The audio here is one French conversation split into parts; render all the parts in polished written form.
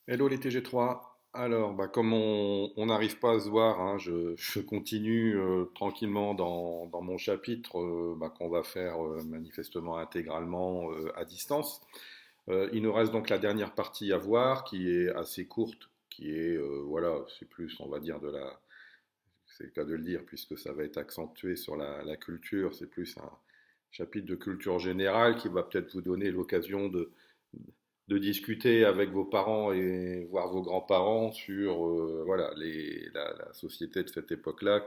Hello les TG3. Alors, comme on n'arrive pas à se voir, hein, je continue tranquillement dans mon chapitre qu'on va faire manifestement intégralement à distance. Il nous reste donc la dernière partie à voir qui est assez courte, qui est, voilà, c'est plus, on va dire, c'est le cas de le dire, puisque ça va être accentué sur la culture, c'est plus un chapitre de culture générale qui va peut-être vous donner l'occasion de discuter avec vos parents et voir vos grands-parents sur voilà, la société de cette époque-là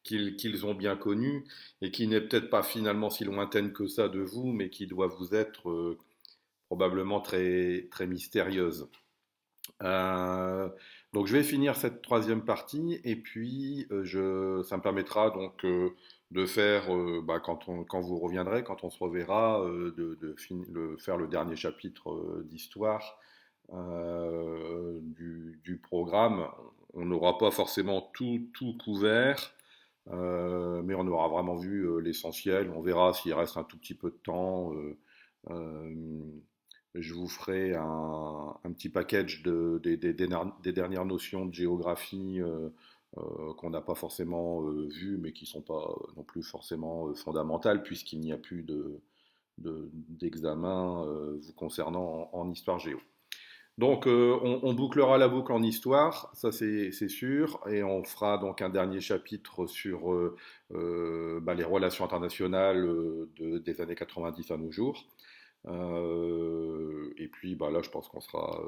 qu'ils ont bien connue et qui n'est peut-être pas finalement si lointaine que ça de vous, mais qui doit vous être probablement très, très mystérieuse. Euh, donc je vais finir cette troisième partie et puis ça me permettra donc de faire, quand vous reviendrez, quand on se reverra, de faire le dernier chapitre d'histoire du programme. On n'aura pas forcément tout couvert, mais on aura vraiment vu l'essentiel. On verra s'il reste un tout petit peu de temps. Euh, je vous ferai un petit package des dernières notions de géographie qu'on n'a pas forcément vues, mais qui ne sont pas non plus forcément fondamentales, puisqu'il n'y a plus d'examen vous concernant en histoire géo. Donc on bouclera la boucle en histoire, ça c'est sûr, et on fera donc un dernier chapitre sur les relations internationales des années 90 à nos jours. Et puis là, je pense qu'on sera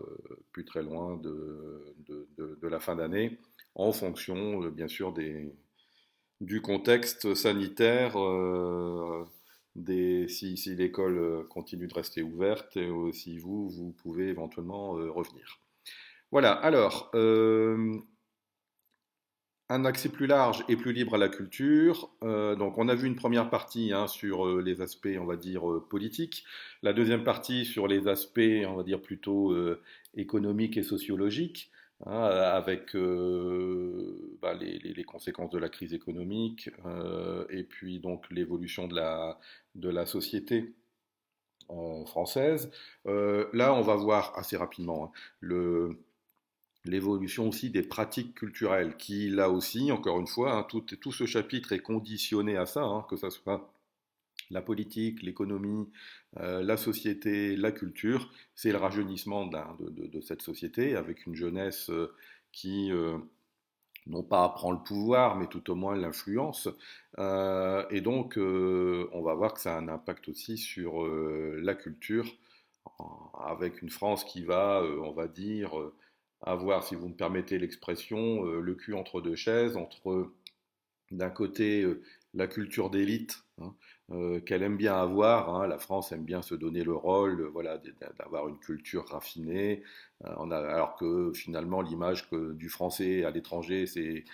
plus très loin de la fin d'année, en fonction, bien sûr, du contexte sanitaire, si l'école continue de rester ouverte, et si vous pouvez éventuellement revenir. Voilà, alors, un accès plus large et plus libre à la culture. Donc, on a vu une première partie hein, sur les aspects, on va dire, politiques. La deuxième partie sur les aspects, on va dire, plutôt économiques et sociologiques, hein, avec les conséquences de la crise économique et puis donc l'évolution de la société française. Là, on va voir assez rapidement hein, l'évolution aussi des pratiques culturelles, qui là aussi, encore une fois, hein, tout ce chapitre est conditionné à ça, hein, que ce soit la politique, l'économie, la société, la culture, c'est le rajeunissement de cette société, avec une jeunesse qui, non pas prend le pouvoir, mais tout au moins l'influence. Et donc, on va voir que ça a un impact aussi sur la culture, avec une France qui va, on va dire, avoir, si vous me permettez l'expression, le cul entre deux chaises, entre d'un côté la culture d'élite hein, qu'elle aime bien avoir. Hein, la France aime bien se donner le rôle, voilà, d'avoir une culture raffinée. Alors que finalement l'image du français à l'étranger, c'est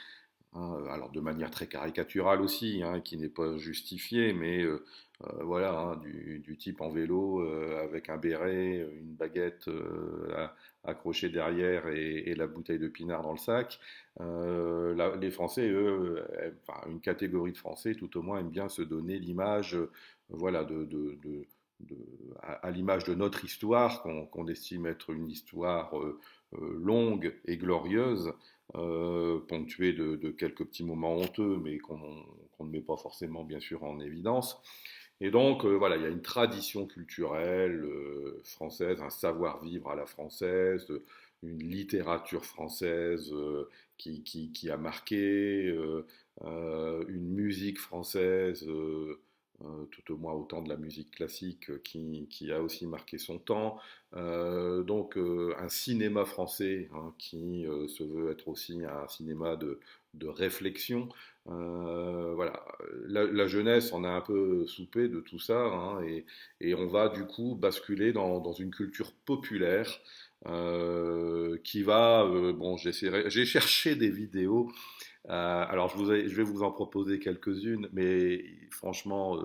hein, alors de manière très caricaturale aussi, hein, qui n'est pas justifiée, mais voilà, hein, du type en vélo avec un béret, une baguette accrochée derrière et la bouteille de pinard dans le sac. Les Français, eux, enfin, une catégorie de Français, tout au moins, aiment bien se donner l'image, voilà, de- à l'image de notre histoire, qu'on estime être une histoire longue et glorieuse ponctué de quelques petits moments honteux, mais qu'on ne met pas forcément, bien sûr, en évidence. Et donc, voilà, il y a une tradition culturelle française, un savoir-vivre à la française, une littérature française qui a marqué, une musique française, tout au moins autant de la musique classique qui a aussi marqué son temps. Donc un cinéma français hein, qui se veut être aussi un cinéma de réflexion. Voilà, la jeunesse en a un peu soupé de tout ça hein, et on va du coup basculer dans une culture populaire qui va, j'ai cherché des vidéos alors, je vais vous en proposer quelques-unes, mais franchement,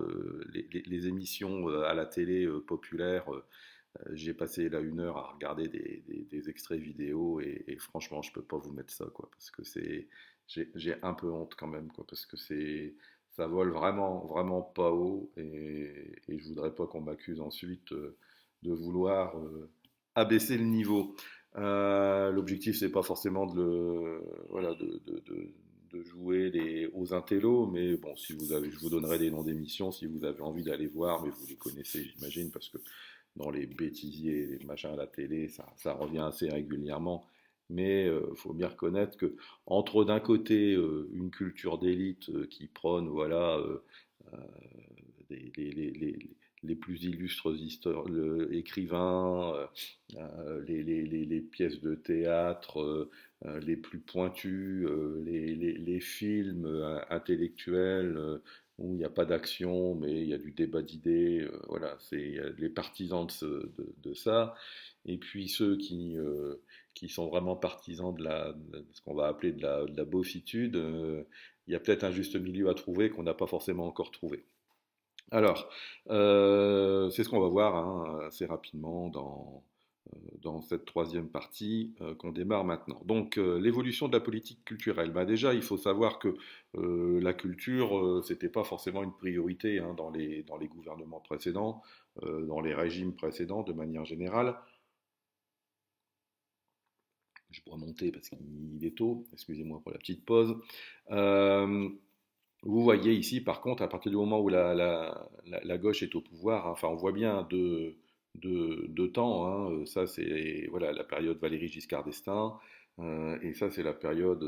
les émissions à la télé populaire, j'ai passé là 1 heure à regarder des extraits vidéo et franchement, je peux pas vous mettre ça, quoi, parce que j'ai un peu honte quand même, quoi, parce que ça vole vraiment, vraiment pas haut et je voudrais pas qu'on m'accuse ensuite de vouloir abaisser le niveau. L'objectif, c'est pas forcément voilà, de jouer aux intellos, mais bon, si vous avez, je vous donnerai des noms d'émissions si vous avez envie d'aller voir, mais vous les connaissez, j'imagine, parce que dans les bêtisiers, les machins à la télé, ça revient assez régulièrement. Mais il faut bien reconnaître que entre d'un côté une culture d'élite qui prône voilà euh, les plus illustres écrivains, les pièces de théâtre les plus pointues, les films intellectuels où il n'y a pas d'action, mais il y a du débat d'idées. Voilà, c'est les partisans de ça. Et puis ceux qui sont vraiment partisans de ce qu'on va appeler de la beaufitude, il y a peut-être un juste milieu à trouver qu'on n'a pas forcément encore trouvé. Alors, c'est ce qu'on va voir hein, assez rapidement dans cette troisième partie qu'on démarre maintenant. Donc, l'évolution de la politique culturelle. Ben déjà, il faut savoir que la culture, c'était pas forcément une priorité hein, dans les gouvernements précédents, dans les régimes précédents de manière générale. Je pourrais monter parce qu'il est tôt, excusez-moi pour la petite pause. Euh, Vous voyez ici, par contre, à partir du moment où la gauche est au pouvoir, hein, enfin, on voit bien deux temps. Hein, ça, c'est voilà, la période Valéry Giscard d'Estaing, et ça, c'est la période,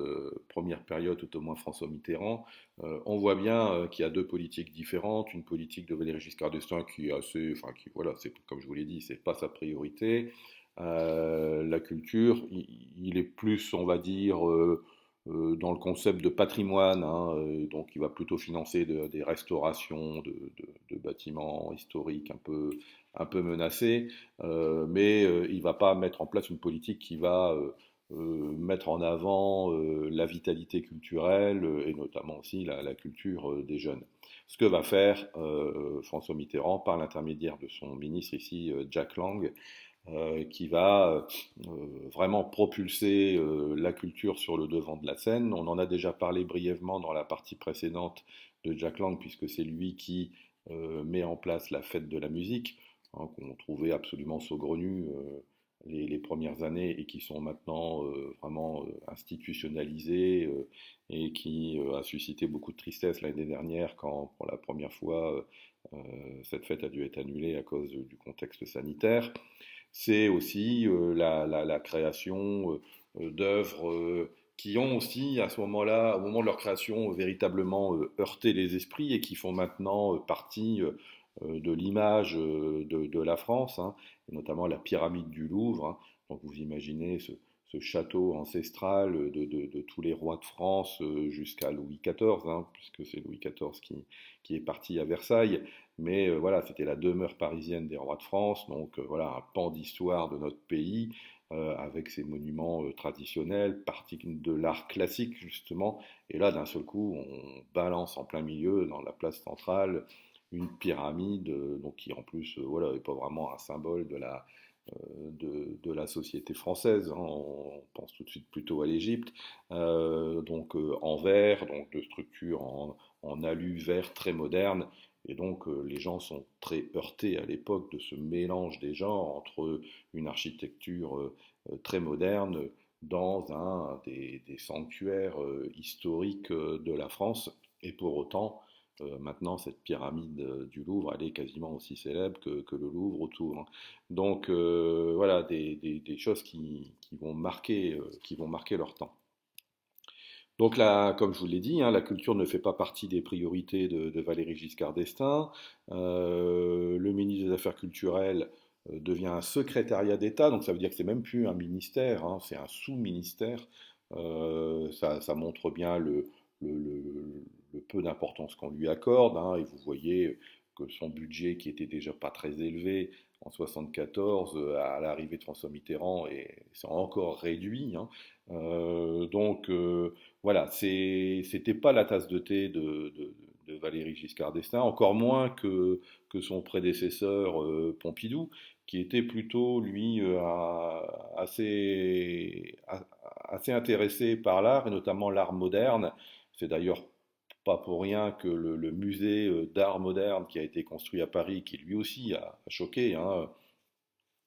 première période, tout au moins François Mitterrand. On voit bien qu'il y a deux politiques différentes. Une politique de Valéry Giscard d'Estaing qui est assez, enfin, qui, voilà, c'est comme je vous l'ai dit, c'est pas sa priorité. La culture, il est plus, on va dire, dans le concept de patrimoine, hein, donc il va plutôt financer des restaurations de bâtiments historiques un peu menacés, mais il ne va pas mettre en place une politique qui va mettre en avant la vitalité culturelle et notamment aussi la culture des jeunes. Ce que va faire François Mitterrand par l'intermédiaire de son ministre ici, Jack Lang, qui va vraiment propulser la culture sur le devant de la scène. On en a déjà parlé brièvement dans la partie précédente de Jack Lang, puisque c'est lui qui met en place la fête de la musique, hein, qu'on trouvait absolument saugrenue les premières années et qui sont maintenant vraiment institutionnalisées et qui a suscité beaucoup de tristesse l'année dernière quand pour la première fois cette fête a dû être annulée à cause du contexte sanitaire. C'est aussi la création d'œuvres qui ont aussi, à ce moment-là, au moment de leur création, véritablement heurté les esprits et qui font maintenant partie de l'image de la France, hein, et notamment la pyramide du Louvre. Hein. Donc vous imaginez ce château ancestral de tous les rois de France jusqu'à Louis XIV, hein, puisque c'est Louis XIV qui est parti à Versailles. Mais voilà, c'était la demeure parisienne des rois de France, donc voilà un pan d'histoire de notre pays avec ses monuments traditionnels, partie de l'art classique justement. Et là, d'un seul coup, on balance en plein milieu, dans la place centrale, une pyramide, donc qui en plus, voilà, n'est pas vraiment un symbole de la société française. Hein. On pense tout de suite plutôt à l'Égypte, donc en verre, donc de structure en alu vert très moderne. Et donc les gens sont très heurtés à l'époque de ce mélange des genres entre une architecture très moderne dans des sanctuaires historiques de la France. Et pour autant, maintenant, cette pyramide du Louvre, elle est quasiment aussi célèbre que le Louvre autour. Hein. Donc voilà, des choses qui vont marquer leur temps. Donc là, comme je vous l'ai dit, hein, la culture ne fait pas partie des priorités de Valéry Giscard d'Estaing. Le ministre des Affaires culturelles devient un secrétariat d'État, donc ça veut dire que c'est même plus un ministère, hein, c'est un sous-ministère. Ça montre bien le peu d'importance qu'on lui accorde, hein, et vous voyez que son budget, qui était déjà pas très élevé en 1974, à l'arrivée de François Mitterrand, s'est encore réduit. Hein. Donc voilà, c'était pas la tasse de thé de Valéry Giscard d'Estaing, encore moins que son prédécesseur Pompidou, qui était plutôt, lui, assez intéressé par l'art, et notamment l'art moderne. C'est d'ailleurs pas pour rien que le musée d'art moderne qui a été construit à Paris, qui lui aussi a choqué, hein,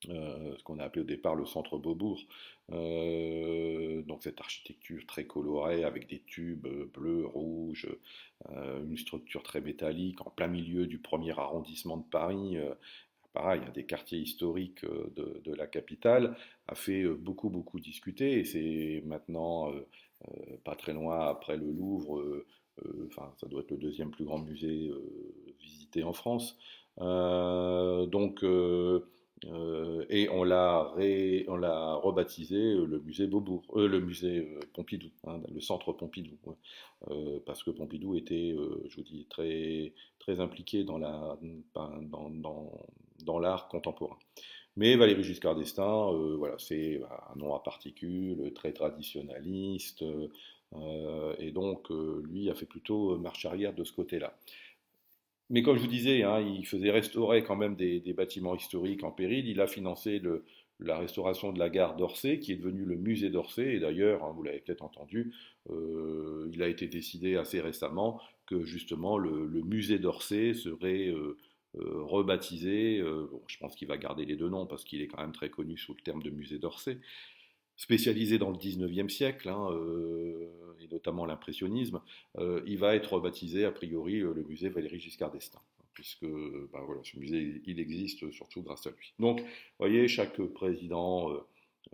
ce qu'on a appelé au départ le centre Beaubourg. Donc cette architecture très colorée avec des tubes bleus, rouges, une structure très métallique en plein milieu du premier arrondissement de Paris. Pareil, un des quartiers historiques de la capitale, a fait beaucoup, beaucoup discuter et c'est maintenant pas très loin après le Louvre, enfin ça doit être le deuxième plus grand musée visité en France. Donc, et on l'a rebaptisé le musée Beaubourg, le musée Pompidou, hein, le centre Pompidou, ouais. Parce que Pompidou était, je vous dis, très, très impliqué dans l'art contemporain. Mais Valéry Giscard d'Estaing, voilà, c'est un nom à particules, très traditionnaliste, et donc lui a fait plutôt marche arrière de ce côté-là. Mais comme je vous disais, hein, il faisait restaurer quand même des bâtiments historiques en péril. Il a financé la restauration de la gare d'Orsay, qui est devenue le musée d'Orsay. Et d'ailleurs, hein, vous l'avez peut-être entendu, il a été décidé assez récemment que justement le musée d'Orsay serait rebaptisé. Bon, je pense qu'il va garder les deux noms parce qu'il est quand même très connu sous le terme de musée d'Orsay, spécialisé dans le 19e siècle, hein, et notamment l'impressionnisme. Il va être rebaptisé a priori le musée Valéry Giscard d'Estaing, puisque ben voilà, ce musée il existe surtout grâce à lui. Donc, vous voyez, chaque président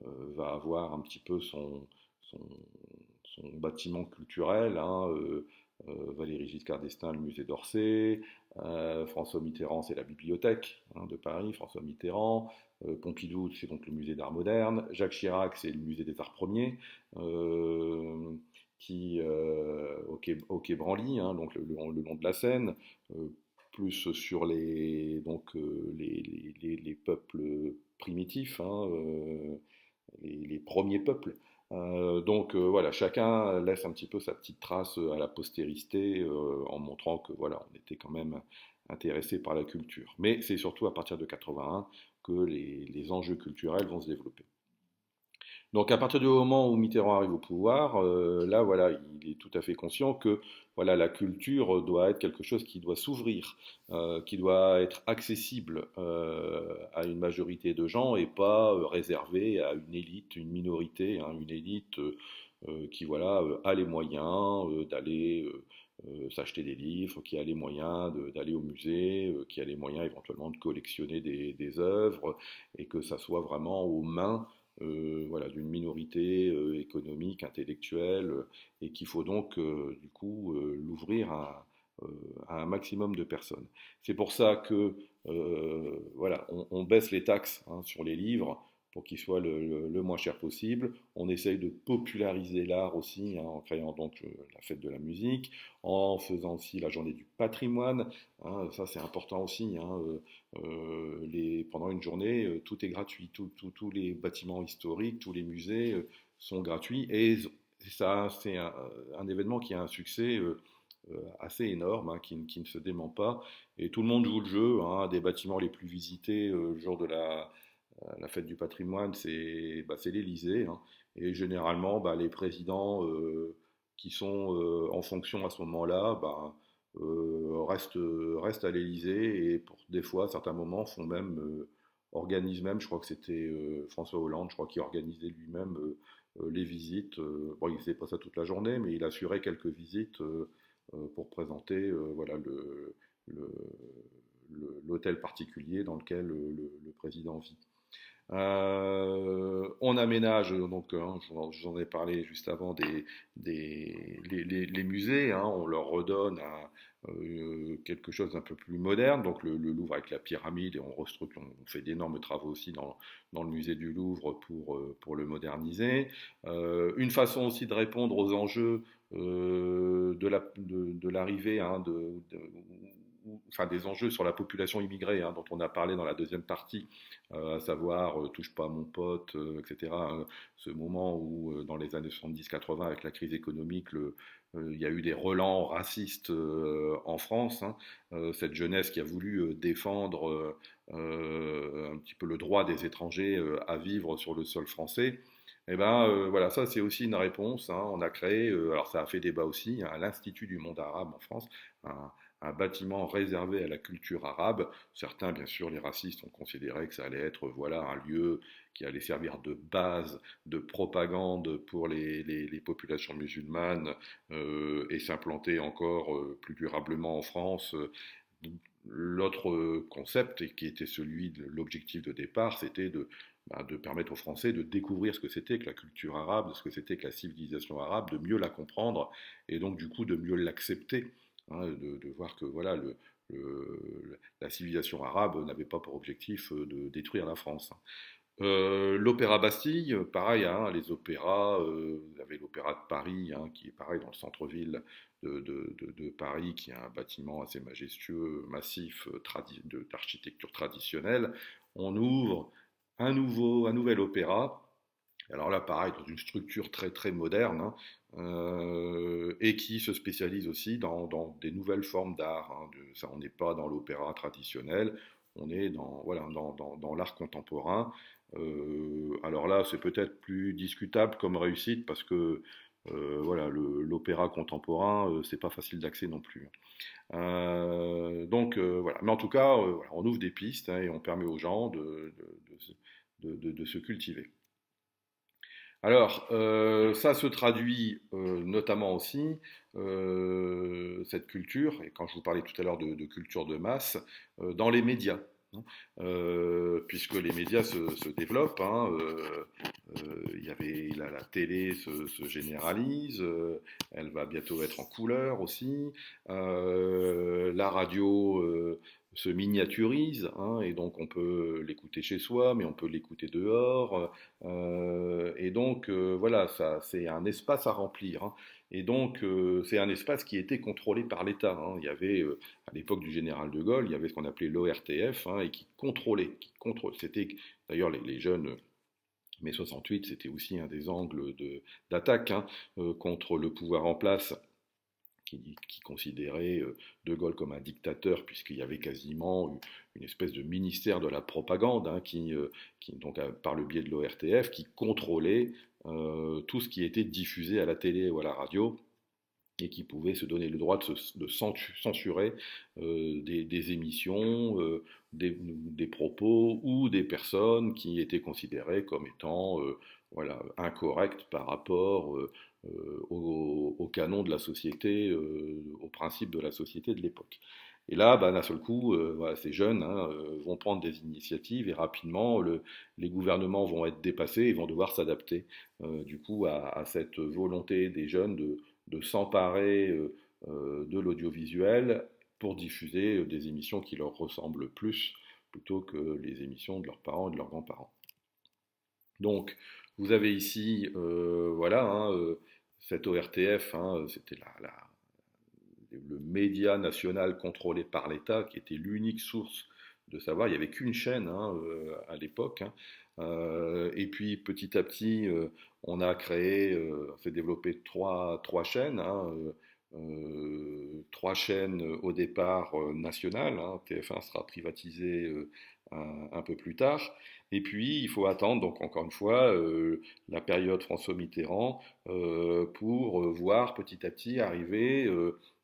va avoir un petit peu son, son bâtiment culturel, hein, Valéry Giscard d'Estaing, le musée d'Orsay, François Mitterrand, c'est la bibliothèque, hein, de Paris, François Mitterrand, Pompidou, c'est donc le musée d'art moderne, Jacques Chirac, c'est le musée des arts premiers, au quai Branly, hein, donc le long de la Seine, euh, plus sur les peuples primitifs, hein, les premiers peuples. Donc voilà, chacun laisse un petit peu sa petite trace à la postérité en montrant que voilà, on était quand même intéressé par la culture. Mais c'est surtout à partir de 81 que les enjeux culturels vont se développer. Donc à partir du moment où Mitterrand arrive au pouvoir, là voilà, il est tout à fait conscient que voilà, la culture doit être quelque chose qui doit s'ouvrir, qui doit être accessible à une majorité de gens et pas réservé à une élite, une minorité, hein, une élite qui voilà, a les moyens d'aller s'acheter des livres, qui a les moyens d'aller au musée, qui a les moyens éventuellement de collectionner des œuvres, et que ça soit vraiment aux mains voilà, d'une minorité économique, intellectuelle, et qu'il faut donc du coup l'ouvrir à un maximum de personnes. C'est pour ça que voilà, on baisse les taxes, hein, sur les livres pour qu'ils soient le moins cher possible. On essaye de populariser l'art aussi, hein, en créant donc la fête de la musique, en faisant aussi la journée du patrimoine, hein, ça c'est important aussi, hein, pendant une journée, tout est gratuit, tous les bâtiments historiques, tous les musées sont gratuits, et ça c'est un événement qui a un succès assez énorme, hein, qui ne se dément pas, et tout le monde joue le jeu, hein. Des bâtiments les plus visités le jour de la fête du patrimoine, c'est l'Élysée, hein. Et généralement, bah, les présidents qui sont en fonction à ce moment-là, bah, restent à l'Élysée, et pour des fois, à certains moments, organisent même, je crois que c'était François Hollande, je crois qu'il organisait lui-même les visites. Bon, il ne faisait pas ça toute la journée, mais il assurait quelques visites pour présenter voilà, le- l'hôtel particulier dans lequel le président vit. On aménage, donc hein, je vous en ai parlé juste avant, les musées, hein, on leur redonne quelque chose d'un peu plus moderne, donc le Louvre avec la pyramide, et on fait d'énormes travaux aussi dans le musée du Louvre pour le moderniser. Une façon aussi de répondre aux enjeux de l'arrivée, hein, enfin, des enjeux sur la population immigrée, hein, dont on a parlé dans la deuxième partie, à savoir touche pas à mon pote, etc. Ce moment où, dans les années 70-80, avec la crise économique, il y a eu des relents racistes en France, hein. Cette jeunesse qui a voulu défendre un petit peu le droit des étrangers à vivre sur le sol français. Et ben voilà, ça c'est aussi une réponse, hein. On a créé, alors ça a fait débat aussi, hein, l'Institut du monde arabe en France, un, un bâtiment réservé à la culture arabe. Certains, bien sûr, les racistes ont considéré que ça allait être voilà, un lieu qui allait servir de base de propagande pour les populations musulmanes et s'implanter encore plus durablement en France. L'autre concept, et qui était celui de l'objectif de départ, c'était de permettre aux Français de découvrir ce que c'était que la culture arabe, ce que c'était que la civilisation arabe, de mieux la comprendre et donc du coup de mieux l'accepter, hein, de voir que voilà, la civilisation arabe n'avait pas pour objectif de détruire la France. L'Opéra Bastille, pareil, hein, les opéras, vous avez l'Opéra de Paris, hein, qui est pareil dans le centre-ville de Paris, qui a un bâtiment assez majestueux, massif, d'architecture traditionnelle. On ouvre un nouvel opéra, alors là, pareil, dans une structure très très moderne, hein, et qui se spécialise aussi dans des nouvelles formes d'art. Hein, ça, on n'est pas dans l'opéra traditionnel, on est voilà, dans l'art contemporain. Alors là, c'est peut-être plus discutable comme réussite parce que voilà, l'opéra contemporain, c'est pas facile d'accès non plus. Donc voilà, mais en tout cas, voilà, on ouvre des pistes hein, et on permet aux gens de se cultiver. Alors, ça se traduit notamment aussi, cette culture, et quand je vous parlais tout à l'heure de culture de masse, dans les médias, hein. Puisque les médias se développent, hein, il y avait, la télé se généralise, elle va bientôt être en couleur aussi, la radio se miniaturise, hein, et donc on peut l'écouter chez soi, mais on peut l'écouter dehors. Et donc, voilà, ça, c'est un espace à remplir, hein. Et donc, c'est un espace qui était contrôlé par l'État, hein. Il y avait, à l'époque du général de Gaulle, il y avait ce qu'on appelait l'ORTF, hein, et C'était d'ailleurs les jeunes. Mai 68, c'était aussi un des angles d'attaque hein, contre le pouvoir en place qui considérait De Gaulle comme un dictateur, puisqu'il y avait quasiment une espèce de ministère de la propagande, hein, donc, par le biais de l'ORTF, qui contrôlait tout ce qui était diffusé à la télé ou à la radio, et qui pouvait se donner le droit de censurer des émissions, des propos ou des personnes qui étaient considérées comme étant voilà, incorrectes par rapport au canon de la société, aux principes de la société de l'époque. Et là, bah, d'un seul coup, voilà, ces jeunes hein, vont prendre des initiatives et rapidement, les gouvernements vont être dépassés et vont devoir s'adapter du coup à cette volonté des jeunes de s'emparer de l'audiovisuel pour diffuser des émissions qui leur ressemblent plus plutôt que les émissions de leurs parents et de leurs grands-parents. Donc, vous avez ici, voilà, hein, cet ORTF, hein, c'était le média national contrôlé par l'État, qui était l'unique source de savoir. Il n'y avait qu'une chaîne hein, à l'époque. Hein. Et puis petit à petit, on a créé, on s'est développé trois chaînes. Hein, trois chaînes au départ nationales. Hein, TF1 sera privatisé un peu plus tard. Et puis, il faut attendre, donc encore une fois, la période François Mitterrand pour voir petit à petit arriver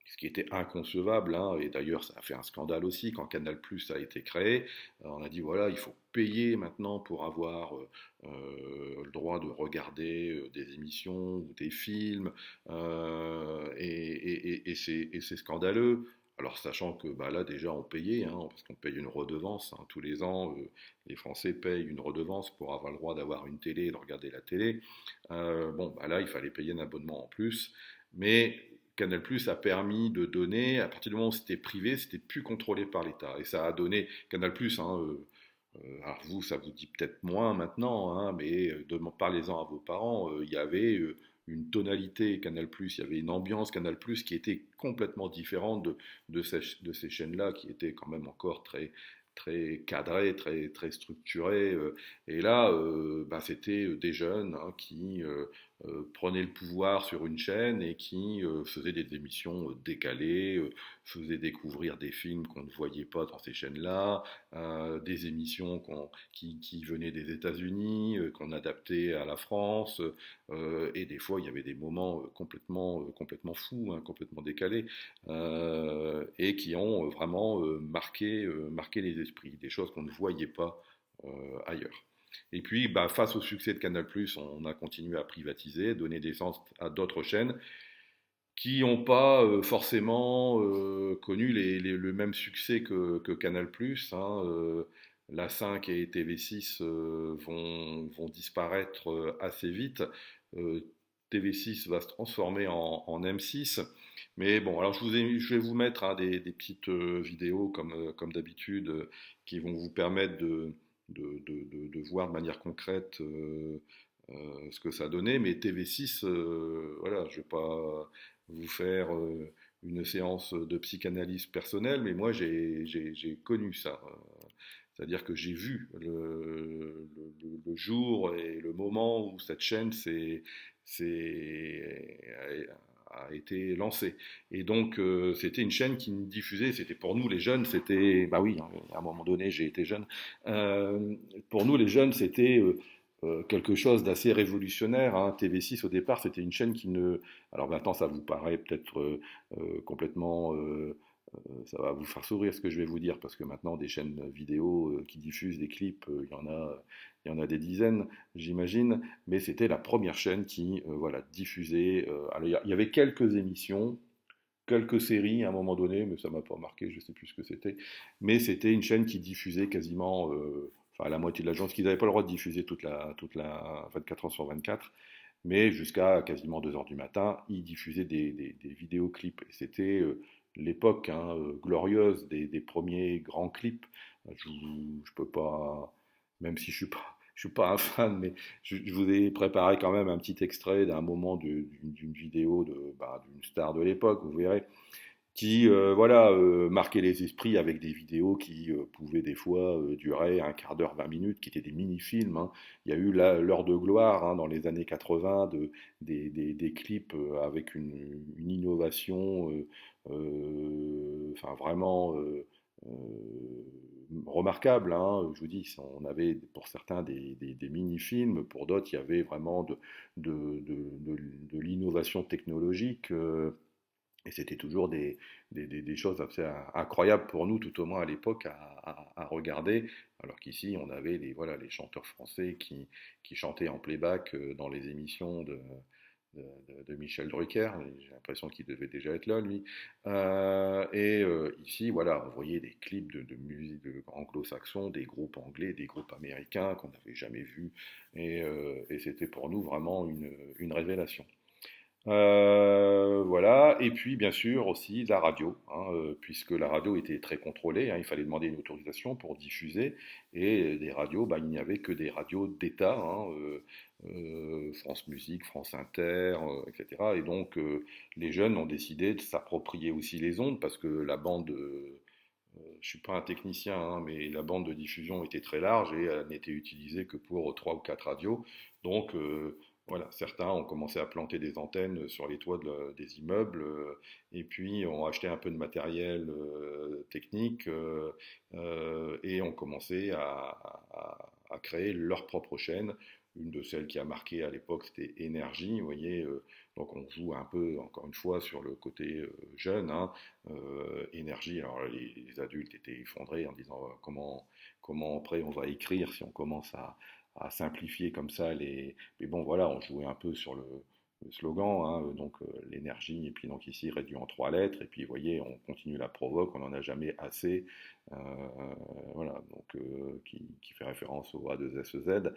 ce qui était inconcevable, hein, et d'ailleurs ça a fait un scandale aussi quand Canal+ a été créé. On a dit voilà, il faut payer maintenant pour avoir le droit de regarder des émissions ou des films, et c'est scandaleux. Alors sachant que bah, là déjà on payait, hein, parce qu'on paye une redevance, hein, tous les ans, les Français payent une redevance pour avoir le droit d'avoir une télé et de regarder la télé. Bon, bah là il fallait payer un abonnement en plus, mais Canal+ a permis de donner, à partir du moment où c'était privé, c'était plus contrôlé par l'État. Et ça a donné Canal+, hein, alors vous, ça vous dit peut-être moins maintenant, hein, mais parlez-en à vos parents, il y avait une tonalité Canal+, il y avait une ambiance Canal+, qui était complètement différente de ces chaînes-là, qui étaient quand même encore très, très cadré, très structuré. Et là, bah, c'était des jeunes hein, qui prenaient le pouvoir sur une chaîne et qui faisaient des émissions décalées, faisaient découvrir des films qu'on ne voyait pas dans ces chaînes-là, des émissions qui venaient des États-Unis, qu'on adaptait à la France, et des fois il y avait des moments complètement fous, hein, complètement décalés, et qui ont vraiment marqué les esprits, des choses qu'on ne voyait pas ailleurs. Et puis, bah, face au succès de Canal+, on a continué à privatiser, donner des naissance à d'autres chaînes qui n'ont pas forcément connu le même succès que Canal+. Hein, la 5 et TV6 vont disparaître assez vite. Euh, TV6 va se transformer en M6. Mais bon, alors je vais vous mettre hein, des petites vidéos comme d'habitude qui vont vous permettre de voir de manière concrète ce que ça a donné. Mais TV6, voilà, je ne vais pas vous faire une séance de psychanalyse personnelle, mais moi j'ai connu ça. C'est-à-dire que j'ai vu le jour et le moment où cette chaîne a été lancée. Et donc c'était une chaîne qui nous diffusait, c'était pour nous les jeunes, c'était, bah oui, hein, à un moment donné j'ai été jeune, pour nous les jeunes c'était quelque chose d'assez révolutionnaire. Hein. TV6 au départ, c'était une chaîne qui ne. Alors maintenant, ça vous paraît peut-être complètement. Ça va vous faire sourire ce que je vais vous dire, parce que maintenant, des chaînes vidéo qui diffusent des clips, il y en a des dizaines, j'imagine. Mais c'était la première chaîne qui voilà, diffusait. Alors, il y avait quelques émissions. Quelques séries à un moment donné, mais ça m'a pas marqué, je ne sais plus ce que c'était. Mais c'était une chaîne qui diffusait quasiment enfin, la moitié de l'agence, qu'ils n'avaient pas le droit de diffuser toute la 24 heures sur 24, mais jusqu'à quasiment 2 heures du matin, ils diffusaient des vidéoclips. Et c'était l'époque hein, glorieuse des premiers grands clips. Je peux pas, même si je suis pas un fan, mais je vous ai préparé quand même un petit extrait d'un moment d'une vidéo bah, d'une star de l'époque, vous verrez qui voilà, marquait les esprits avec des vidéos qui pouvaient des fois durer un quart d'heure, 20 minutes, qui étaient des mini-films. Hein. Il y a eu l'heure de gloire hein, dans les années 80, des clips avec une innovation enfin, vraiment remarquable. Hein. Je vous dis, on avait pour certains des mini-films, pour d'autres, il y avait vraiment de l'innovation technologique. Et c'était toujours des choses assez incroyables pour nous, tout au moins à l'époque, à regarder. Alors qu'ici, on avait voilà, les chanteurs français qui chantaient en playback dans les émissions de Michel Drucker. J'ai l'impression qu'il devait déjà être là, lui. Ici, voilà, on voyait des clips de musique anglo-saxon, des groupes anglais, des groupes américains qu'on n'avait jamais vus. Et c'était pour nous vraiment une révélation. Voilà, et puis bien sûr aussi la radio, hein, puisque la radio était très contrôlée, hein, il fallait demander une autorisation pour diffuser, et des radios, bah, il n'y avait que des radios d'État, hein, France Musique, France Inter, etc. Et donc les jeunes ont décidé de s'approprier aussi les ondes, parce que la bande, je suis pas un technicien, hein, mais la bande de diffusion était très large et elle n'était utilisée que pour trois ou quatre radios. Donc voilà, certains ont commencé à planter des antennes sur les toits des immeubles et puis ont acheté un peu de matériel technique et ont commencé à créer leur propre chaîne. Une de celles qui a marqué à l'époque, c'était Énergie, vous voyez. Donc on joue un peu, encore une fois, sur le côté jeune. Hein, Énergie, alors les adultes étaient effondrés en disant comment après on va écrire si on commence à simplifier comme ça mais bon voilà, on jouait un peu sur le slogan, hein, donc l'énergie, et puis donc ici réduit en trois lettres, et puis vous voyez, on continue la provoque, on n'en a jamais assez, euh, voilà, donc qui fait référence au A2SEZ.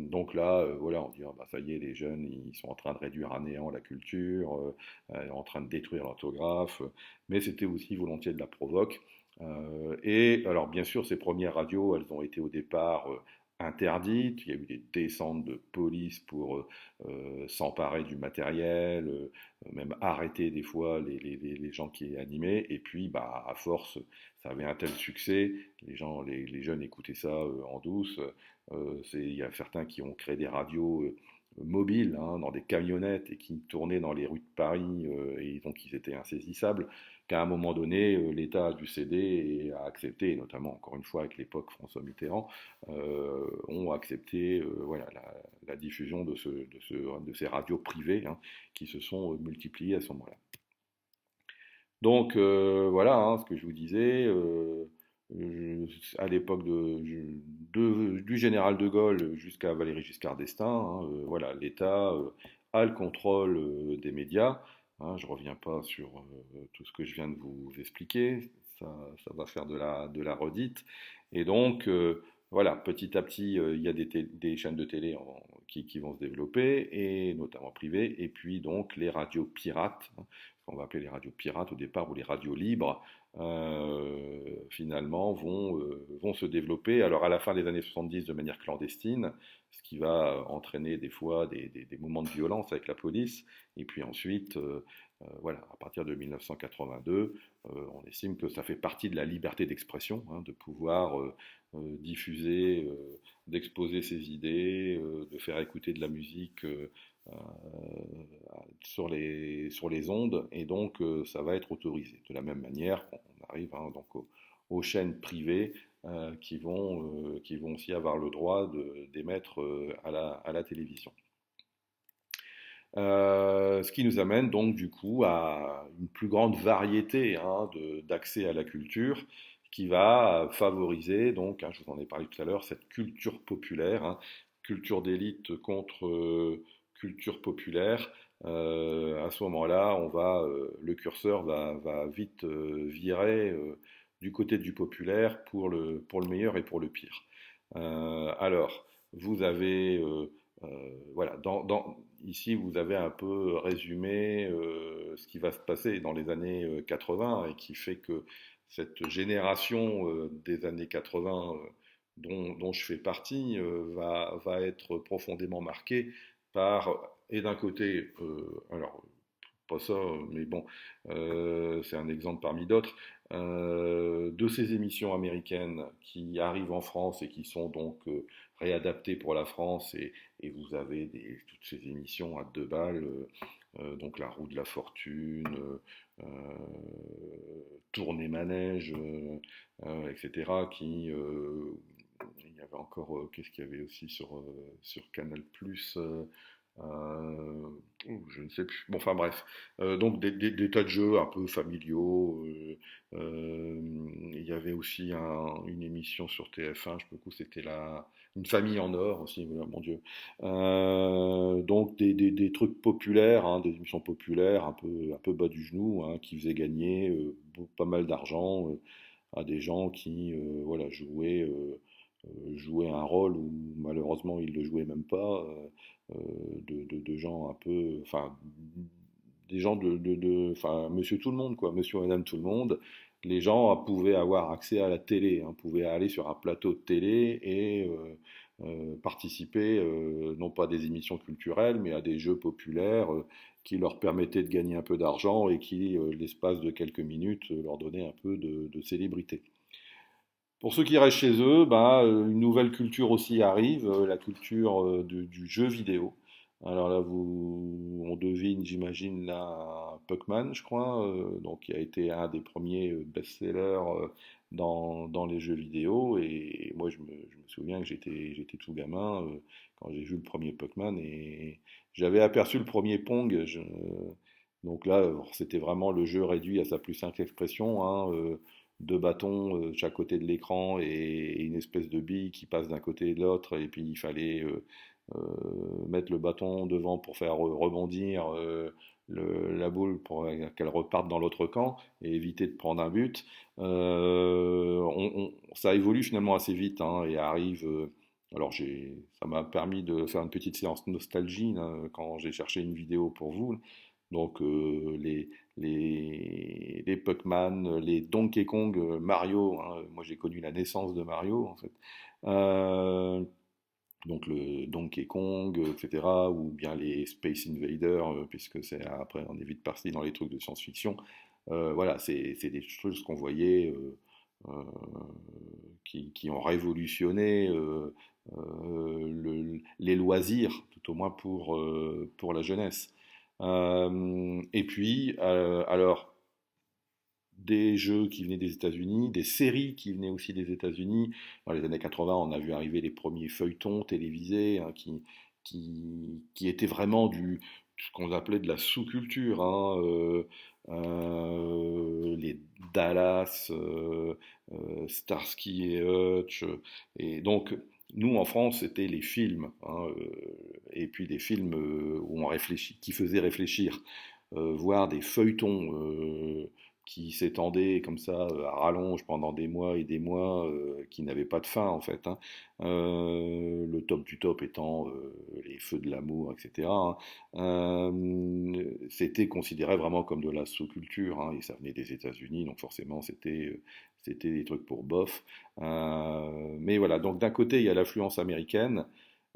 Donc là, voilà, on dit, ah, bah, ça y est, les jeunes, ils sont en train de réduire à néant la culture, en train de détruire l'orthographe, mais c'était aussi volontiers de la provoque. Et alors, bien sûr, ces premières radios, elles ont été au départ interdites. Il y a eu des descentes de police pour s'emparer du matériel, même arrêter des fois les gens qui animaient. Et puis, bah, à force, ça avait un tel succès, les jeunes écoutaient ça en douce. Il y a certains qui ont créé des radios mobiles hein, dans des camionnettes et qui tournaient dans les rues de Paris et donc ils étaient insaisissables. Qu'à un moment donné, l'État a dû céder et a accepté, et notamment encore une fois avec l'époque François Mitterrand, ont accepté voilà, la diffusion de ces radios privées hein, qui se sont multipliées à ce moment-là. Donc voilà hein, ce que je vous disais. À l'époque du général de Gaulle jusqu'à Valéry Giscard d'Estaing, hein, voilà, l'État a le contrôle des médias. Hein, je ne reviens pas sur tout ce que je viens de vous expliquer, ça, ça va faire de la redite. Et donc, voilà, petit à petit, il y a des chaînes de télé qui vont se développer, et notamment privées, et puis donc les radios pirates, hein, qu'on va appeler les radios pirates au départ, ou les radios libres, finalement vont se développer. Alors à la fin des années 70 de manière clandestine, ce qui va entraîner des fois des moments de violence avec la police. Et puis ensuite, voilà, à partir de 1982, on estime que ça fait partie de la liberté d'expression, hein, de pouvoir diffuser, d'exposer ses idées, de faire écouter de la musique sur les ondes, et donc ça va être autorisé. De la même manière, on arrive hein, donc aux chaînes privées qui vont aussi avoir le droit d'émettre à la télévision. Ce qui nous amène donc du coup à une plus grande variété hein, d'accès à la culture qui va favoriser, donc, hein, je vous en ai parlé tout à l'heure, cette culture populaire, hein, culture d'élite contre culture populaire. À ce moment-là, le curseur va vite virer du côté du populaire pour le meilleur et pour le pire. Alors, vous avez voilà, ici vous avez un peu résumé ce qui va se passer dans les années 80 et qui fait que cette génération des années 80 dont je fais partie va être profondément marquée par, et d'un côté, alors pas ça, mais bon, c'est un exemple parmi d'autres, de ces émissions américaines qui arrivent en France et qui sont donc réadaptées pour la France, et vous avez toutes ces émissions à deux balles, donc La Roue de la Fortune, Tournée Manège, etc. Il y avait encore, qu'est-ce qu'il y avait aussi sur Canal+, euh, je ne sais plus. Bon, enfin bref. Donc des tas de jeux un peu familiaux. Il y avait aussi une émission sur TF1, je me coup c'était une famille en or aussi, mon Dieu. Donc des trucs populaires, hein, des émissions populaires un peu bas du genou, hein, qui faisaient gagner pas mal d'argent à des gens qui voilà, jouaient un rôle où malheureusement ils ne le jouaient même pas. De gens un peu, enfin, des gens enfin, monsieur tout le monde, quoi, monsieur et madame tout le monde. Les gens pouvaient avoir accès à la télé, hein, pouvaient aller sur un plateau de télé et participer, non pas à des émissions culturelles, mais à des jeux populaires qui leur permettaient de gagner un peu d'argent et qui, l'espace de quelques minutes, leur donnaient un peu de célébrité. Pour ceux qui restent chez eux, bah, une nouvelle culture aussi arrive, la culture du jeu vidéo. Alors là, on devine, j'imagine, là, Puckman, je crois, donc qui a été un des premiers best-sellers dans les jeux vidéo. Et moi, je me souviens que j'étais tout gamin quand j'ai vu le premier Puckman, et j'avais aperçu le premier Pong. Donc là, c'était vraiment le jeu réduit à sa plus simple expression, hein, deux bâtons de chaque côté de l'écran et une espèce de bille qui passe d'un côté et de l'autre, et puis il fallait mettre le bâton devant pour faire rebondir la boule pour qu'elle reparte dans l'autre camp et éviter de prendre un but. Ça évolue finalement assez vite hein, et arrive. Alors ça m'a permis de faire une petite séance nostalgie là, quand j'ai cherché une vidéo pour vous. Donc les Pac-Man, les Donkey Kong, Mario, hein, moi j'ai connu la naissance de Mario en fait. Euh, donc le Donkey Kong, etc. Ou bien les Space Invaders, puisque c'est après on est vite parti dans les trucs de science-fiction. Voilà, c'est des choses qu'on voyait euh, qui ont révolutionné les loisirs, tout au moins pour la jeunesse. Et puis, alors, des jeux qui venaient des États-Unis, des séries qui venaient aussi des États-Unis. Dans les années 80, on a vu arriver les premiers feuilletons télévisés hein, qui étaient vraiment ce qu'on appelait de la sous-culture. Les Dallas, Starsky et Hutch. Et donc, nous, en France, c'était les films. Et puis des films où on réfléchit, qui faisaient réfléchir. Voir des feuilletons qui s'étendaient comme ça à rallonge pendant des mois et des mois, qui n'avaient pas de fin en fait. Le top du top étant les feux de l'amour, etc. C'était considéré vraiment comme de la sous-culture, et ça venait des États-Unis, donc forcément c'était des trucs pour bof. Mais voilà, donc d'un côté il y a l'influence américaine.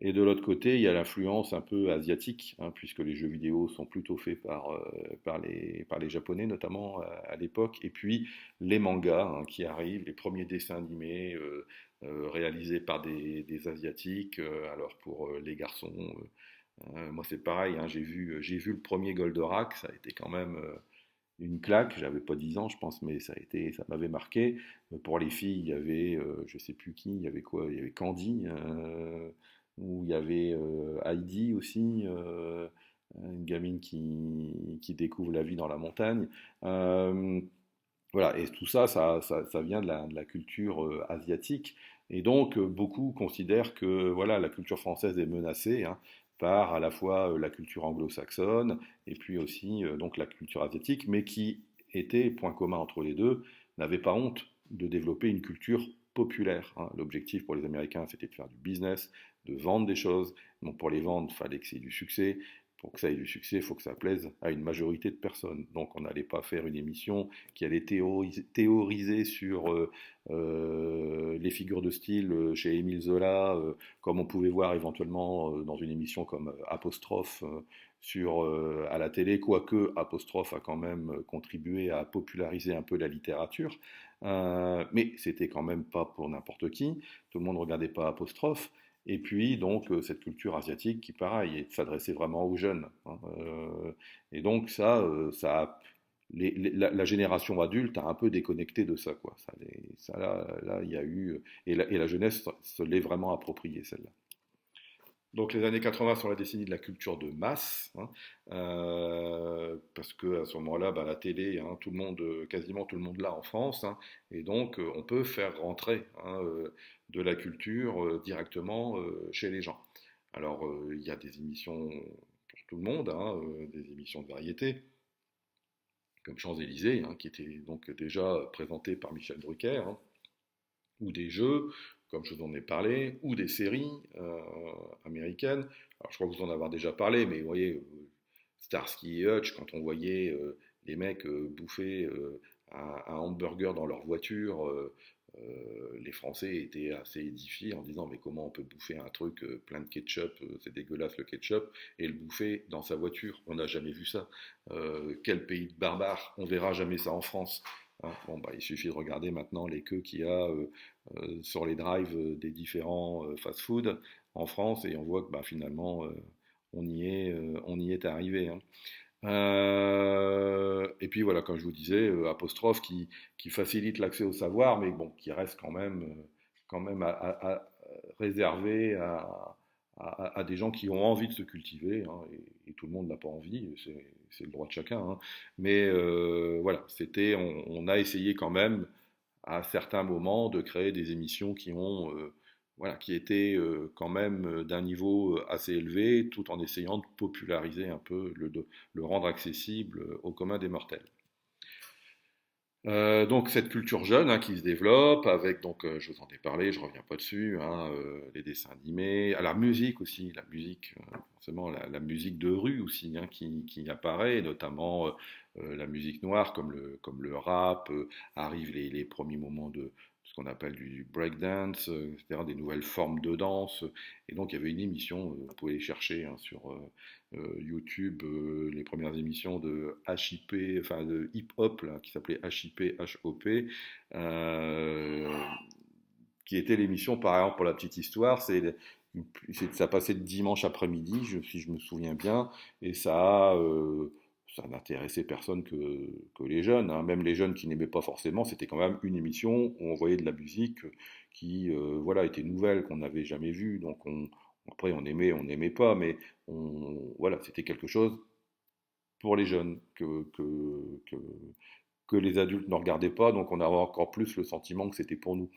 Et de l'autre côté, il y a l'influence un peu asiatique, puisque les jeux vidéo sont plutôt faits par les Japonais, notamment à l'époque. Et puis les mangas qui arrivent, les premiers dessins animés réalisés par des Asiatiques. Alors pour les garçons, moi c'est pareil, j'ai vu le premier Goldorak, ça a été quand même une claque. J'avais pas 10 ans, je pense, mais ça m'avait marqué. Pour les filles, il y avait, je sais plus qui, il y avait quoi? Il y avait Candy, où il y avait Heidi aussi, une gamine qui découvre la vie dans la montagne. Euh, voilà, et tout ça, ça vient de la culture asiatique. Et donc, beaucoup considèrent que voilà, la culture française est menacée par à la fois la culture anglo-saxonne et puis aussi donc la culture asiatique, mais qui était, point commun entre les deux, n'avait pas honte de développer une culture populaire. L'objectif pour les Américains, c'était de faire du business, de vendre des choses. Donc, pour les vendre, il fallait que c'est du succès. Pour que ça ait du succès, il faut que ça plaise à une majorité de personnes. Donc, on n'allait pas faire une émission qui allait théoriser sur les figures de style chez Émile Zola, comme on pouvait voir éventuellement dans une émission comme Apostrophe à la télé, quoique Apostrophe a quand même contribué à populariser un peu la littérature. Mais c'était quand même pas pour n'importe qui. Tout le monde ne regardait pas Apostrophe. Et puis, donc, cette culture asiatique qui, pareil, s'adressait vraiment aux jeunes. Et donc, ça a la génération adulte a un peu déconnecté de ça, quoi. Là, il y a eu et la jeunesse se l'est vraiment appropriée celle-là. Donc les années 80 sont la décennie de la culture de masse, parce que à ce moment-là, bah, la télé, tout le monde, quasiment tout le monde l'a en France, et donc on peut faire rentrer de la culture directement chez les gens. Alors il y a des émissions pour tout le monde, des émissions de variété, comme Champs-Élysées, qui était donc déjà présenté par Michel Drucker, ou des jeux, comme je vous en ai parlé, ou des séries américaines. Alors je crois que vous en avez déjà parlé, mais vous voyez, Starsky et Hutch, quand on voyait les mecs bouffer un hamburger dans leur voiture, les Français étaient assez édifiés en disant mais comment on peut bouffer un truc plein de ketchup, c'est dégueulasse le ketchup, et le bouffer dans sa voiture, on n'a jamais vu ça. Quel pays de barbares, on verra jamais ça en France. Bon, bah, il suffit de regarder maintenant les queues qu'il y a sur les drives des différents fast-food en France et on voit que bah, finalement on y est arrivé. Et puis voilà, comme je vous disais, apostrophe qui facilite l'accès au savoir, mais bon, qui reste quand même réservé à des gens qui ont envie de se cultiver, et tout le monde n'a pas envie, c'est le droit de chacun. Mais voilà, on a essayé quand même à certains moments de créer des émissions voilà, qui étaient quand même d'un niveau assez élevé, tout en essayant de populariser un peu, de le rendre accessible au commun des mortels. Donc cette culture jeune qui se développe avec donc je vous en ai parlé, je reviens pas dessus, les dessins animés, à la musique aussi, la musique forcément la musique de rue aussi qui apparaît, notamment la musique noire comme le rap, arrivent les premiers moments de ce ce qu'on appelle du breakdance, etc., des nouvelles formes de danse. Et donc il y avait une émission, vous pouvez les chercher hein, sur YouTube, les premières émissions de HIP, enfin de hip-hop, là, qui s'appelait HIP, HOP, euh, qui était l'émission, par exemple, pour la petite histoire, ça passait de dimanche après-midi, si je me souviens bien, et ça n'intéressait personne que les jeunes, hein. Même les jeunes qui n'aimaient pas forcément, c'était quand même une émission où on voyait de la musique qui, voilà, était nouvelle, qu'on n'avait jamais vue. Donc après, on n'aimait pas, mais voilà, c'était quelque chose pour les jeunes que les adultes ne regardaient pas, donc on avait encore plus le sentiment que c'était pour nous.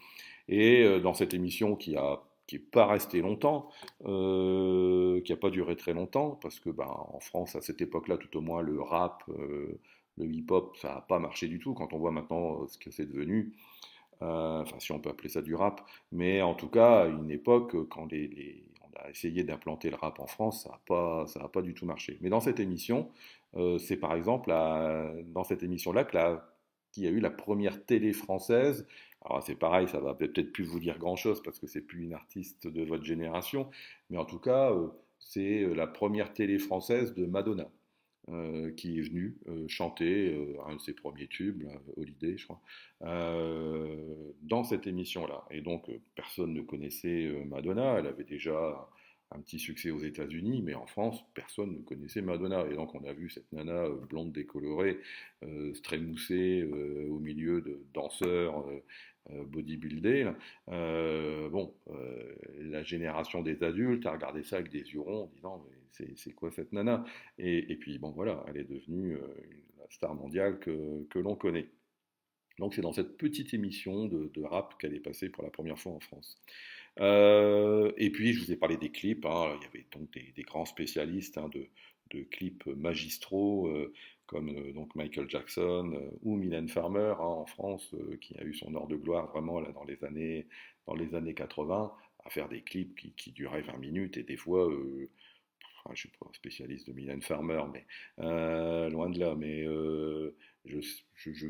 Et dans cette émission qui est pas restée longtemps, qui n'a pas duré très longtemps, parce que ben, en France, à cette époque-là, tout au moins, le rap, le hip-hop, ça n'a pas marché du tout, quand on voit maintenant ce que c'est devenu. Enfin, si on peut appeler ça du rap. Mais en tout cas, à une époque, quand on a essayé d'implanter le rap en France, ça a pas du tout marché. Mais dans cette émission, c'est par exemple dans cette émission-là qu'il y a eu la première télé française. Alors c'est pareil, ça va peut-être plus vous dire grand-chose parce que c'est plus une artiste de votre génération, mais en tout cas, c'est la première télé française de Madonna qui est venu chanter un de ses premiers tubes, là, Holiday, je crois, dans cette émission-là. Et donc, personne ne connaissait Madonna. Elle avait déjà un petit succès aux États-Unis, mais en France, personne ne connaissait Madonna. Et donc, on a vu cette nana blonde décolorée, se trémousser au milieu de danseurs bodybuildés. Là. La génération des adultes a regardé ça avec des yeux ronds en disant mais c'est quoi cette nana et puis bon voilà, elle est devenue la star mondiale que l'on connaît. Donc c'est dans cette petite émission de rap qu'elle est passée pour la première fois en France. Et puis je vous ai parlé des clips, hein. Il y avait donc des grands spécialistes hein, de clips magistraux comme donc Michael Jackson ou Mylène Farmer hein, en France qui a eu son heure de gloire vraiment là, dans les années 80 à faire des clips qui duraient 20 minutes et des fois enfin, je ne suis pas spécialiste de Mylène Farmer, mais loin de là, mais je, je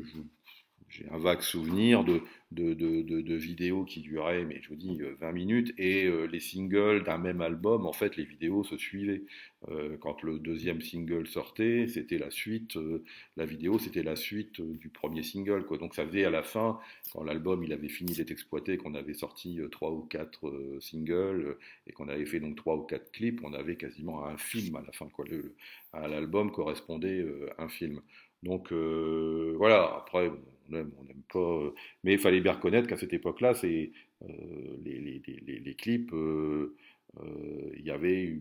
j'ai un vague souvenir de vidéos qui duraient, mais je vous dis, 20 minutes, et les singles d'un même album, en fait, les vidéos se suivaient. Quand le deuxième single sortait, c'était la suite, la vidéo, c'était la suite du premier single, quoi. Donc ça faisait à la fin, quand l'album il avait fini d'être exploité, qu'on avait sorti trois ou quatre singles, et qu'on avait fait donc trois ou quatre clips, on avait quasiment un film à la fin, quoi. À l'album correspondait un film. Donc voilà, après, bon, on n'aime pas. Mais il fallait bien reconnaître qu'à cette époque-là, les clips, il y avait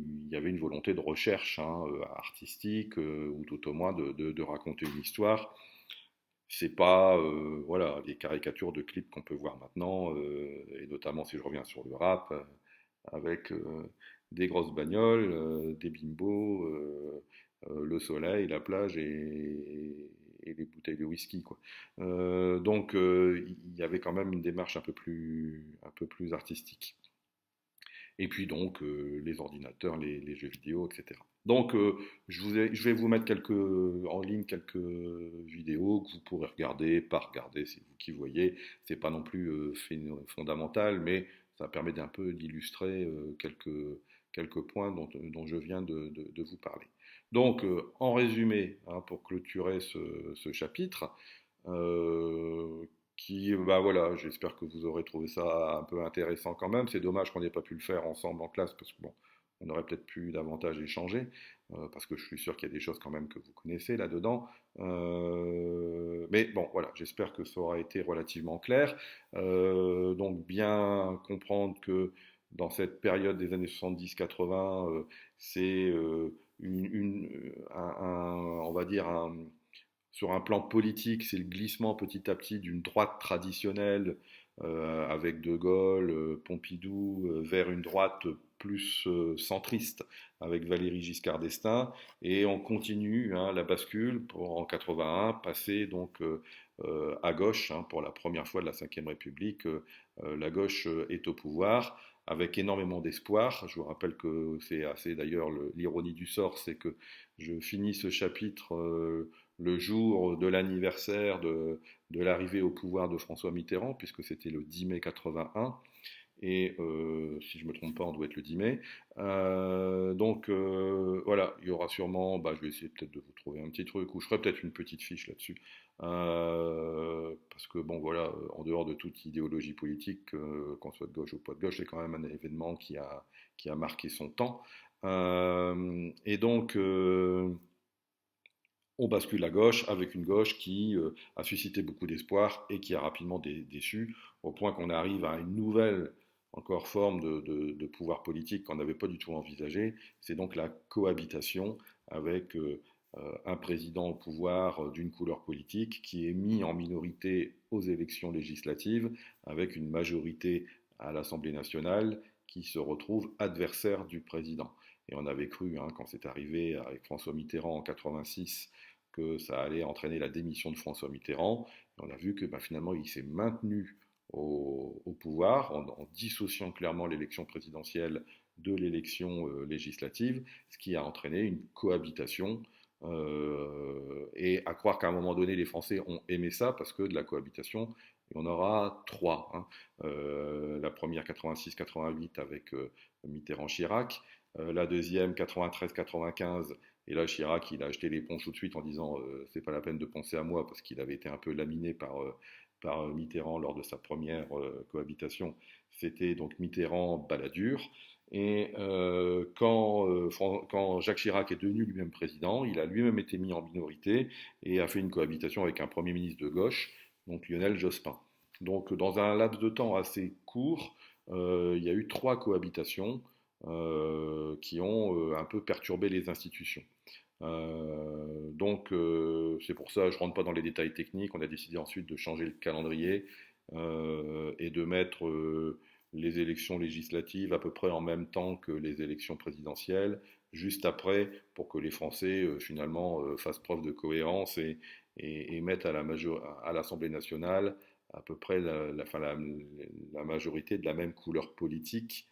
une volonté de recherche hein, artistique, ou tout au moins de raconter une histoire. C'est pas voilà, les caricatures de clips qu'on peut voir maintenant, et notamment si je reviens sur le rap, avec des grosses bagnoles, des bimbos, le soleil, la plage et les bouteilles de whisky, quoi. Donc il y avait quand même une démarche un peu plus artistique. Et puis donc les ordinateurs, les jeux vidéo, etc. Donc je vais vous mettre en ligne quelques vidéos que vous pourrez regarder, pas regarder, c'est vous qui voyez. C'est pas non plus fondamental, mais ça permet d'un peu d'illustrer quelques points dont je viens de vous parler. Donc en résumé, hein, pour clôturer ce chapitre, qui, bah voilà, j'espère que vous aurez trouvé ça un peu intéressant quand même. C'est dommage qu'on n'ait pas pu le faire ensemble en classe parce que bon, on aurait peut-être pu davantage échanger, parce que je suis sûr qu'il y a des choses quand même que vous connaissez là-dedans. Mais bon, voilà, j'espère que ça aura été relativement clair. Donc bien comprendre que dans cette période des années 70-80, c'est on va dire sur un plan politique, c'est le glissement petit à petit d'une droite traditionnelle avec De Gaulle, Pompidou, vers une droite plus centriste avec Valéry Giscard d'Estaing. Et on continue hein, la bascule pour en 81 passer donc à gauche hein, pour la première fois de la Ve République. La gauche est au pouvoir avec énormément d'espoir. Je vous rappelle que c'est assez d'ailleurs l'ironie du sort, c'est que je finis ce chapitre le jour de l'anniversaire de l'arrivée au pouvoir de François Mitterrand, puisque c'était le 10 mai 81. Et si je ne me trompe pas, on doit être le 10 mai. Voilà, il y aura sûrement, bah, je vais essayer peut-être de vous trouver un petit truc, ou je ferai peut-être une petite fiche là-dessus. Parce que bon, voilà, en dehors de toute idéologie politique, qu'on soit de gauche ou pas de gauche, c'est quand même un événement qui a marqué son temps. Et donc, on bascule à gauche avec une gauche qui a suscité beaucoup d'espoir et qui a rapidement déçu, au point qu'on arrive à une nouvelle encore forme de pouvoir politique qu'on n'avait pas du tout envisagé. C'est donc la cohabitation avec un président au pouvoir d'une couleur politique qui est mis en minorité aux élections législatives avec une majorité à l'Assemblée nationale qui se retrouve adversaire du président. Et on avait cru, hein, quand c'est arrivé avec François Mitterrand en 86, que ça allait entraîner la démission de François Mitterrand. Et on a vu que bah, finalement, il s'est maintenu au pouvoir en dissociant clairement l'élection présidentielle de l'élection législative, ce qui a entraîné une cohabitation. Et à croire qu'à un moment donné, les Français ont aimé ça, parce que de la cohabitation, il y en aura trois. Hein. La première 86-88 avec Mitterrand-Chirac, la deuxième 93-95, et là Chirac il a acheté l'éponge tout de suite en disant c'est pas la peine de penser à moi, parce qu'il avait été un peu laminé par Mitterrand lors de sa première cohabitation. C'était donc Mitterrand-Balladur. Et quand Jacques Chirac est devenu lui-même président, il a lui-même été mis en minorité et a fait une cohabitation avec un Premier ministre de gauche, donc Lionel Jospin. Donc dans un laps de temps assez court, il y a eu trois cohabitations qui ont un peu perturbé les institutions. C'est pour ça, je ne rentre pas dans les détails techniques, on a décidé ensuite de changer le calendrier et de mettre les élections législatives à peu près en même temps que les élections présidentielles, juste après, pour que les Français finalement fassent preuve de cohérence et mettent à l'Assemblée nationale à peu près la majorité de la même couleur politique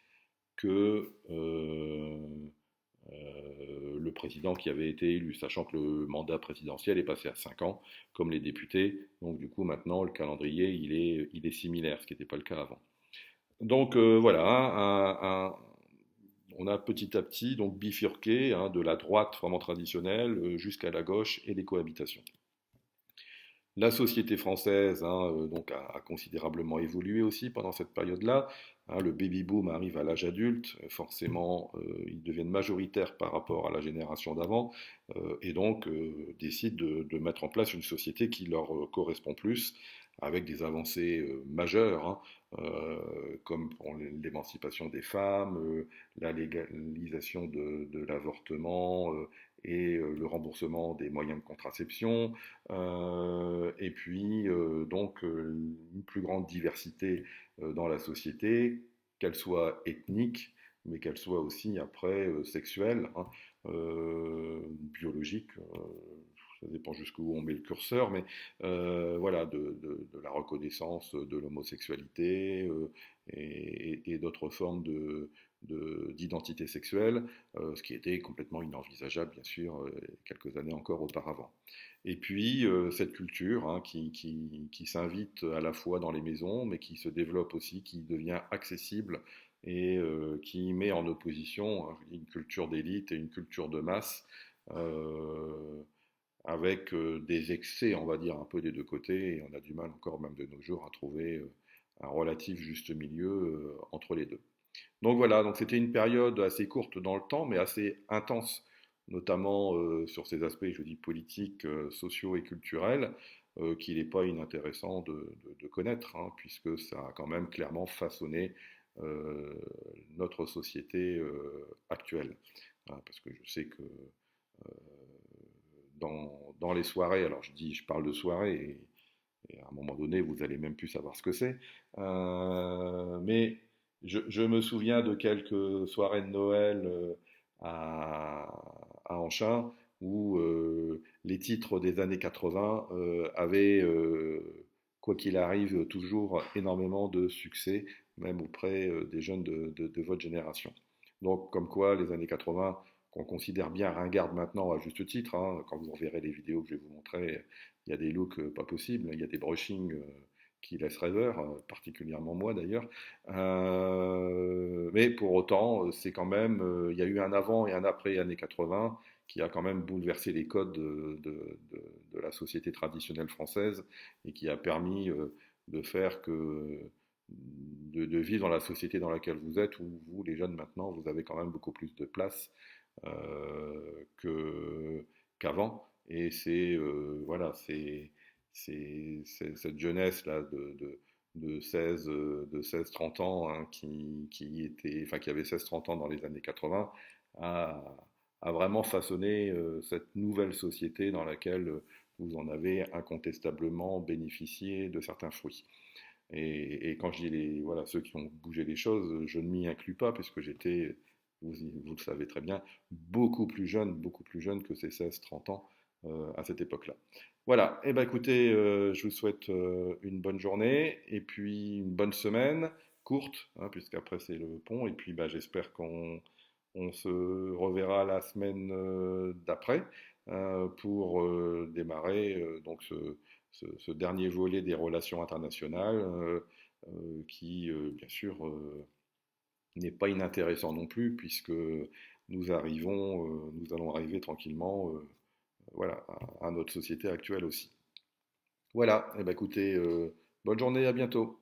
que le président qui avait été élu, sachant que le mandat présidentiel est passé à 5 ans, comme les députés. Donc du coup, maintenant, le calendrier, il est similaire, ce qui n'était pas le cas avant. Donc voilà, on a petit à petit donc bifurqué hein, de la droite vraiment traditionnelle jusqu'à la gauche et les cohabitations. La société française hein, donc a considérablement évolué aussi pendant cette période-là. Hein, le baby-boom arrive à l'âge adulte, forcément ils deviennent majoritaires par rapport à la génération d'avant, et donc décident de mettre en place une société qui leur correspond plus, avec des avancées majeures, hein, comme pour l'émancipation des femmes, la légalisation de l'avortement, et le remboursement des moyens de contraception, et puis donc une plus grande diversité dans la société, qu'elle soit ethnique, mais qu'elle soit aussi après sexuelle, hein, biologique, ça dépend jusqu'où on met le curseur, mais voilà, de la reconnaissance de l'homosexualité et d'autres formes d'identité sexuelle, ce qui était complètement inenvisageable, bien sûr, quelques années encore auparavant. Et puis, cette culture hein, qui s'invite à la fois dans les maisons, mais qui se développe aussi, qui devient accessible et qui met en opposition hein, une culture d'élite et une culture de masse, euh, avec des excès, on va dire, un peu des deux côtés, et on a du mal encore, même de nos jours, à trouver un relatif juste milieu entre les deux. Donc voilà, donc c'était une période assez courte dans le temps, mais assez intense, notamment sur ces aspects, je dis, politiques, sociaux et culturels, qu'il n'est pas inintéressant de connaître, hein, puisque ça a quand même clairement façonné euh, notre société actuelle. Hein, parce que je sais que dans les soirées, alors je parle de soirées, et à un moment donné, vous allez même plus savoir ce que c'est. Mais je me souviens de quelques soirées de Noël à, à Anchin où les titres des années 80 avaient, quoi qu'il arrive, toujours énormément de succès même auprès des jeunes de votre génération. Donc, comme quoi, les années 80, qu'on considère bien ringardes maintenant, à juste titre, hein, quand vous reverrez les vidéos que je vais vous montrer, il y a des looks pas possibles, il y a des brushings qui laissent rêveur, particulièrement moi d'ailleurs. Mais pour autant, c'est quand même, il y a eu un avant et un après années 80 qui a quand même bouleversé les codes de la société traditionnelle française et qui a permis de faire que de vivre dans la société dans laquelle vous êtes, où vous, les jeunes maintenant, vous avez quand même beaucoup plus de place qu'avant. Et c'est voilà, c'est cette jeunesse là de 16, de 16-30 ans hein, enfin, qui avait 16-30 ans dans les années 80 a, a vraiment façonné cette nouvelle société dans laquelle vous en avez incontestablement bénéficié de certains fruits. Et quand je dis voilà, ceux qui ont bougé les choses, je ne m'y inclus pas, puisque j'étais, vous le savez très bien, beaucoup plus jeune que ces 16-30 ans à cette époque-là. Voilà, et ben écoutez, je vous souhaite une bonne journée, et puis une bonne semaine, courte, hein, puisqu'après c'est le pont, et puis bah, j'espère qu'on se reverra la semaine d'après pour démarrer donc ce dernier volet des relations internationales qui, bien sûr, n'est pas inintéressant non plus puisque nous allons arriver tranquillement voilà, à notre société actuelle aussi. Voilà, et ben écoutez, bonne journée, à bientôt.